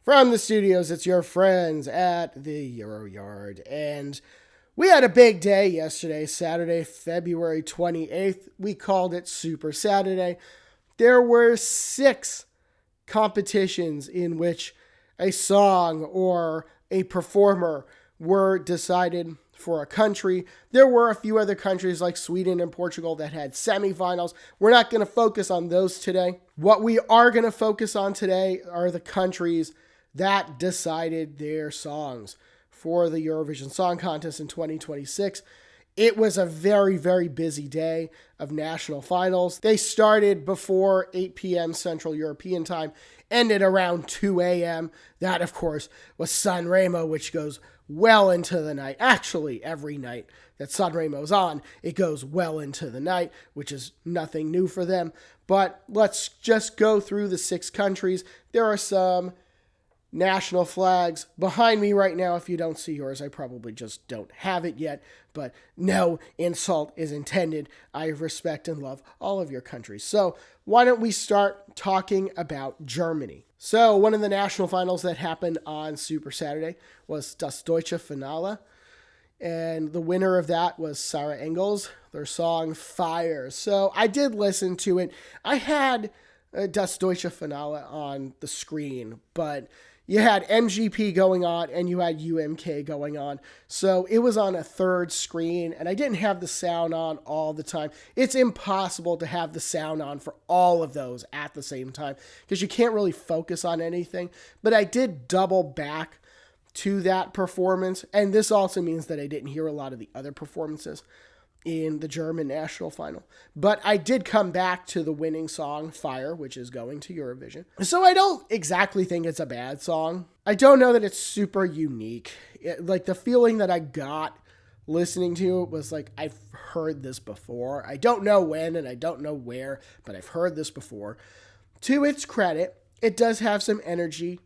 From the studios, it's your friends at the Euro Yard. And we had a big day yesterday, Saturday, February 28th. We called it Super Saturday. There were 6 competitions in which a song or a performer were decided for a country. There were a few other countries like Sweden and Portugal that had semifinals. We're not going to focus on those today. What we are going to focus on today are the countries that decided their songs for the Eurovision Song Contest in 2026. It was a very, very busy day of national finals. They started before 8 p.m. Central European Time, ended around 2 a.m. That, of course, was Sanremo, which goes well into the night. Actually, every night that Sanremo's on, it goes well into the night, which is nothing new for them. But let's just go through the 6 countries. There are some national flags behind me right now. If you don't see yours, I probably just don't have it yet, but no insult is intended. I respect and love all of your countries. So why don't we start talking about Germany? So one of the national finals that happened on Super Saturday was Das Deutsche Finale, and the winner of that was Sarah Engels, their song Fire. So I did listen to it. I had Das Deutsche Finale on the screen, but you had MGP going on and you had UMK going on. So it was on a third screen and I didn't have the sound on all the time. It's impossible to have the sound on for all of those at the same time because you can't really focus on anything. But I did double back to that performance. And this also means that I didn't hear a lot of the other performances in the German national final. But I did come back to the winning song, Fire, which is going to Eurovision. So I don't exactly think it's a bad song. I don't know that it's super unique. Like the feeling that I got listening to it was like, I've heard this before. I don't know when and I don't know where, but I've heard this before. To its credit, it does have some energy.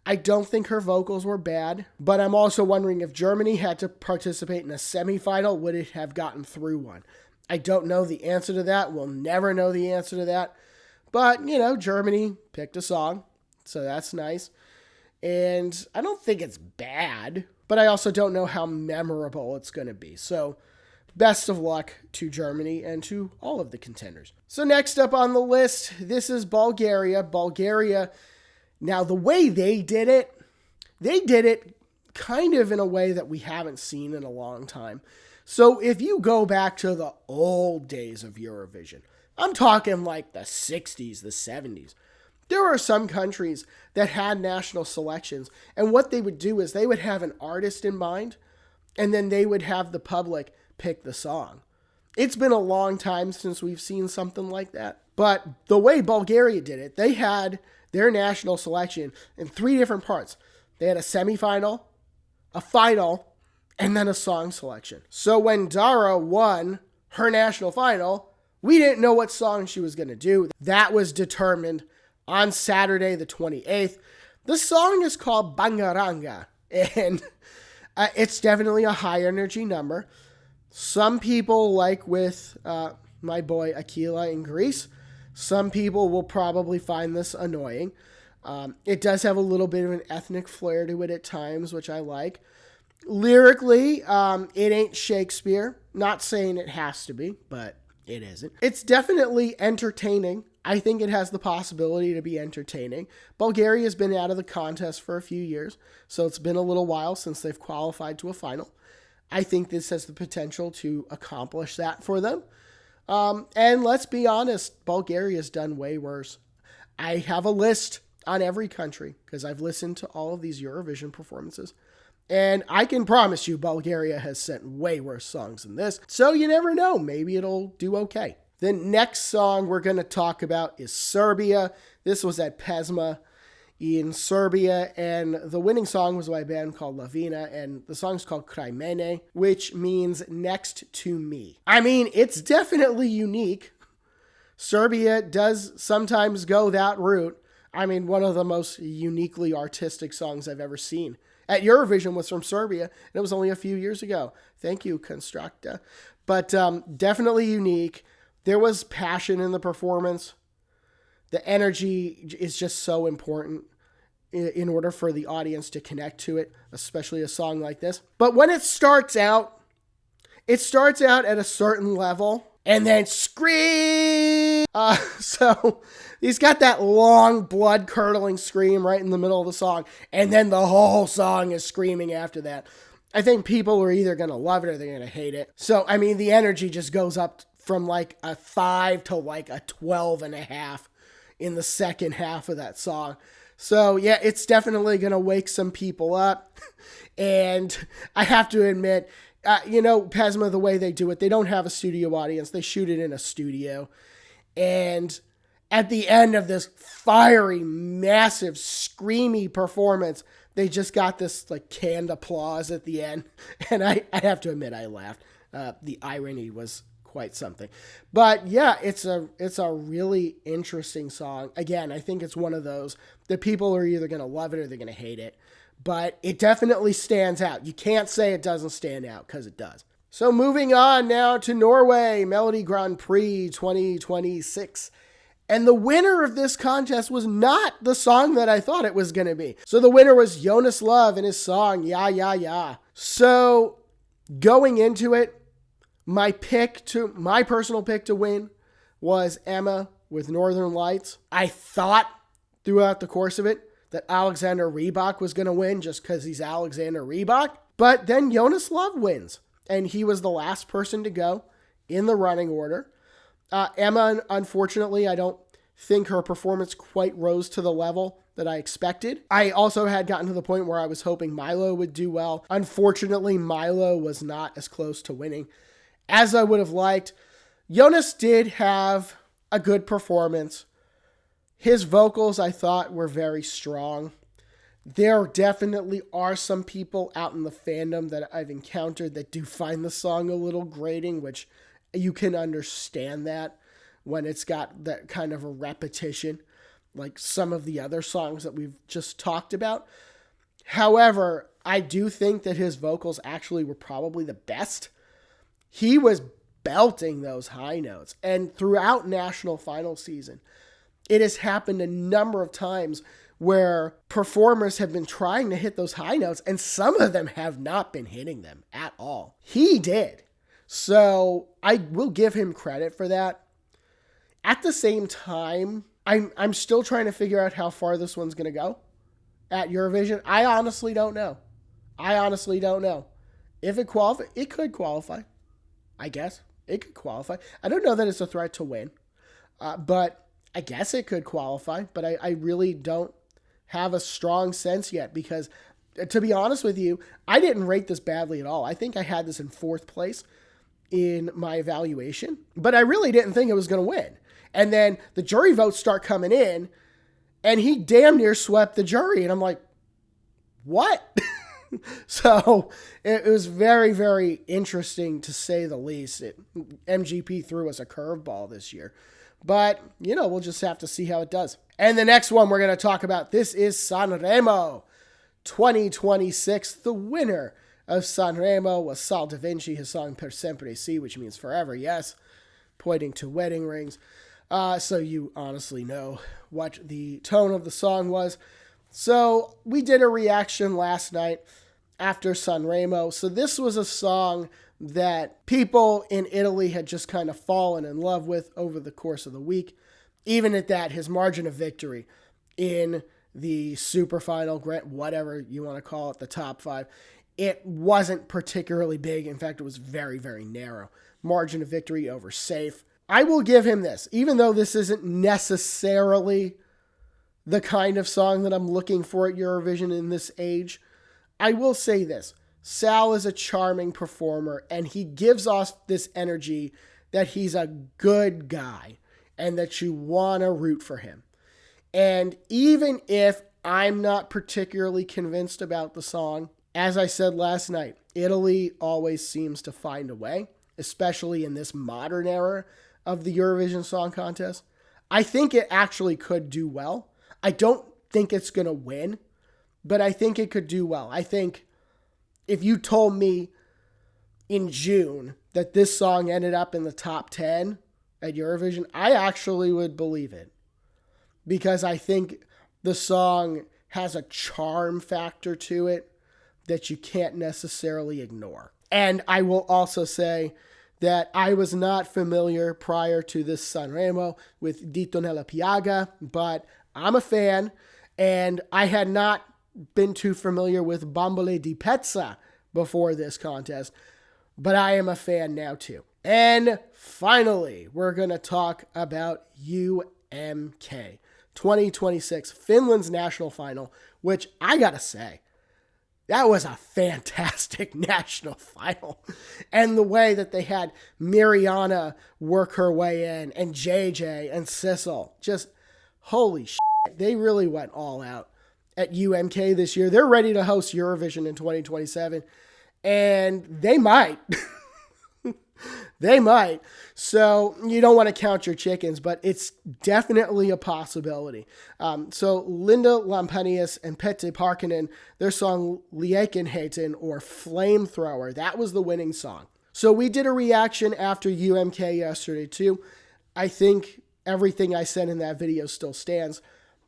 I don't think her vocals were bad, but I'm also wondering if Germany had to participate in a semifinal, would it have gotten through one? I don't know the answer to that. We'll never know the answer to that. But, Germany picked a song, so that's nice. And I don't think it's bad, but I also don't know how memorable it's going to be. So best of luck to Germany and to all of the contenders. So next up on the list, this is Bulgaria. Bulgaria. Now, the way they did it kind of in a way that we haven't seen in a long time. So if you go back to the old days of Eurovision, I'm talking like the 60s, the 70s, there are some countries that had national selections. And what they would do is they would have an artist in mind, and then they would have the public pick the song. It's been a long time since we've seen something like that. But the way Bulgaria did it, they had their national selection in 3 different parts. They had a semifinal, a final, and then a song selection. So when Dara won her national final, we didn't know what song she was going to do. That was determined on Saturday the 28th. The song is called Bangaranga, and it's definitely a high energy number. Some people, like with my boy Aquila in Greece, some people will probably find this annoying. It does have a little bit of an ethnic flair to it at times, which I like. Lyrically, it ain't Shakespeare. Not saying it has to be, but it isn't. It's definitely entertaining. I think it has the possibility to be entertaining. Bulgaria has been out of the contest for a few years, so it's been a little while since they've qualified to a final. I think this has the potential to accomplish that for them. And let's be honest, Bulgaria's done way worse. I have a list on every country because I've listened to all of these Eurovision performances. And I can promise you Bulgaria has sent way worse songs than this. So you never know. Maybe it'll do okay. The next song we're going to talk about is Serbia. This was at Pesma in Serbia, and the winning song was by a band called Lavina, and the song's called Kraj mene, which means next to me. I mean, it's definitely unique. Serbia does sometimes go that route. I mean, one of the most uniquely artistic songs I've ever seen at Eurovision was from Serbia, and it was only a few years ago. Thank you, Constructa. But definitely unique. There was passion in the performance. The energy is just so important. in order for the audience to connect to it, especially a song like this. But when it starts out at a certain level and then scream. So he's got that long blood-curdling scream right in the middle of the song, and then the whole song is screaming after that. I think people are either going to love it or they're going to hate it. So, I mean, the energy just goes up from like a 5 to like a 12.5 in the second half of that song. So, yeah, it's definitely going to wake some people up. And I have to admit, Pasma, the way they do it, they don't have a studio audience. They shoot it in a studio. And at the end of this fiery, massive, screamy performance, they just got this like canned applause at the end. And I have to admit, I laughed. The irony was quite something. But yeah, it's a really interesting song. Again, I think it's one of those that people are either going to love it or they're going to hate it. But it definitely stands out. You can't say it doesn't stand out, because it does. So moving on now to Norway, Melodi Grand Prix 2026. And the winner of this contest was not the song that I thought it was going to be. So the winner was Jonas Love and his song, Ya Ya Ya. So going into it, my personal pick to win was Emma with Northern Lights. I thought throughout the course of it that Alexander Rybak was going to win just because he's Alexander Rybak. But then Jonas Love wins, and he was the last person to go in the running order. Emma, unfortunately, I don't think her performance quite rose to the level that I expected. I also had gotten to the point where I was hoping Milo would do well. Unfortunately, Milo was not as close to winning as I would have liked. Jonas did have a good performance. His vocals, I thought, were very strong. There definitely are some people out in the fandom that I've encountered that do find the song a little grating, which you can understand that when it's got that kind of a repetition, like some of the other songs that we've just talked about. However, I do think that his vocals actually were probably the best. He was belting those high notes. And throughout national final season, it has happened a number of times where performers have been trying to hit those high notes, and some of them have not been hitting them at all. He did. So I will give him credit for that. At the same time, I'm still trying to figure out how far this one's going to go at Eurovision. I honestly don't know. If it qualifies, it could qualify. I guess it could qualify. I don't know that it's a threat to win, but I guess it could qualify. But I really don't have a strong sense yet, because to be honest with you, I didn't rate this badly at all. I think I had this in 4th place in my evaluation, but I really didn't think it was going to win. And then the jury votes start coming in, and he damn near swept the jury. And I'm like, what? So it was very, very interesting, to say the least. MGP threw us a curveball this year. But, we'll just have to see how it does. And the next one we're going to talk about, this is Sanremo 2026. The winner of Sanremo was Sal Da Vinci, his song Per Sempre Si, which means forever, yes, pointing to wedding rings. So you honestly know what the tone of the song was. So we did a reaction last night after Sanremo. So this was a song that people in Italy had just kind of fallen in love with over the course of the week. Even at that, his margin of victory in the super final, whatever you want to call it, the top 5, it wasn't particularly big. In fact, it was very, very narrow. Margin of victory over Safe. I will give him this, even though this isn't necessarily the kind of song that I'm looking for at Eurovision in this age. I will say this. Sal is a charming performer, and he gives off this energy that he's a good guy and that you want to root for him. And even if I'm not particularly convinced about the song, as I said last night, Italy always seems to find a way, especially in this modern era of the Eurovision Song Contest. I think it actually could do well. I don't think it's going to win, but I think it could do well. I think if you told me in June that this song ended up in the top 10 at Eurovision, I actually would believe it, because I think the song has a charm factor to it that you can't necessarily ignore. And I will also say that I was not familiar prior to this Sanremo with Dito nella Piaga, but I'm a fan, and I had not been too familiar with Bambole di Pezza before this contest, but I am a fan now too. And finally, we're going to talk about UMK 2026, Finland's national final, which I got to say, that was a fantastic national final. And the way that they had Mariana work her way in, and JJ and Sissel, just holy shit. They really went all out at UMK this year. They're ready to host Eurovision in 2027, and they might. They might. So you don't want to count your chickens, but it's definitely a possibility. So Linda Lampanius and Pette Parkkinen, their song Liekenheten, or Flamethrower, that was the winning song. So we did a reaction after UMK yesterday too. I think everything I said in that video still stands.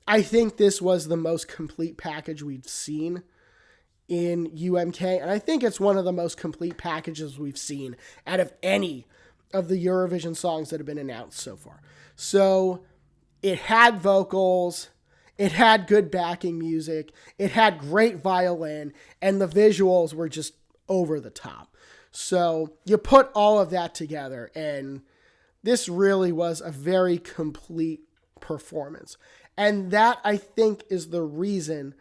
I think this was the most complete package we've seen in UMK, and I think it's one of the most complete packages we've seen out of any of the Eurovision songs that have been announced so far. So it had vocals, it had good backing music, it had great violin, and the visuals were just over the top. So you put all of that together, and this really was a very complete performance. And that, I think, is the reason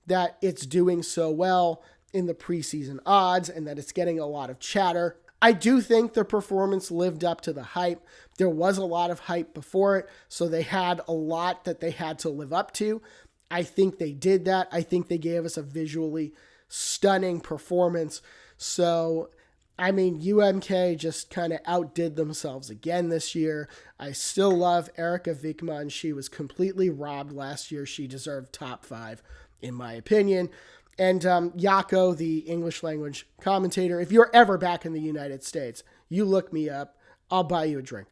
that it's doing so well in the preseason odds and that it's getting a lot of chatter. I do think the performance lived up to the hype. There was a lot of hype before it, so they had a lot that they had to live up to. I think they did that. I think they gave us a visually stunning performance. So, I mean, UMK just kind of outdid themselves again this year. I still love Erika Wikman. She was completely robbed last year. She deserved top 5. In my opinion. And Jaco, the English language commentator, if you're ever back in the United States, you look me up, I'll buy you a drink.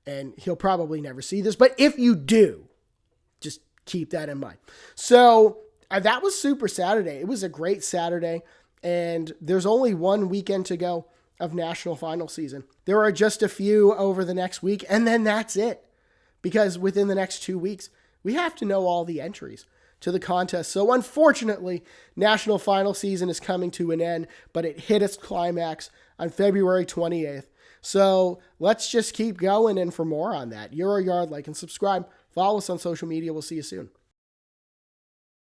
And he'll probably never see this, but if you do, just keep that in mind. So that was Super Saturday. It was a great Saturday, and there's only one weekend to go of national final season. There are just a few over the next week, and then that's it. Because within the next 2 weeks, we have to know all the entries to the contest. So unfortunately, national final season is coming to an end, but it hit its climax on February 28th. So let's just keep going. And for more on that, Euroyard, like and subscribe. Follow us on social media. We'll see you soon.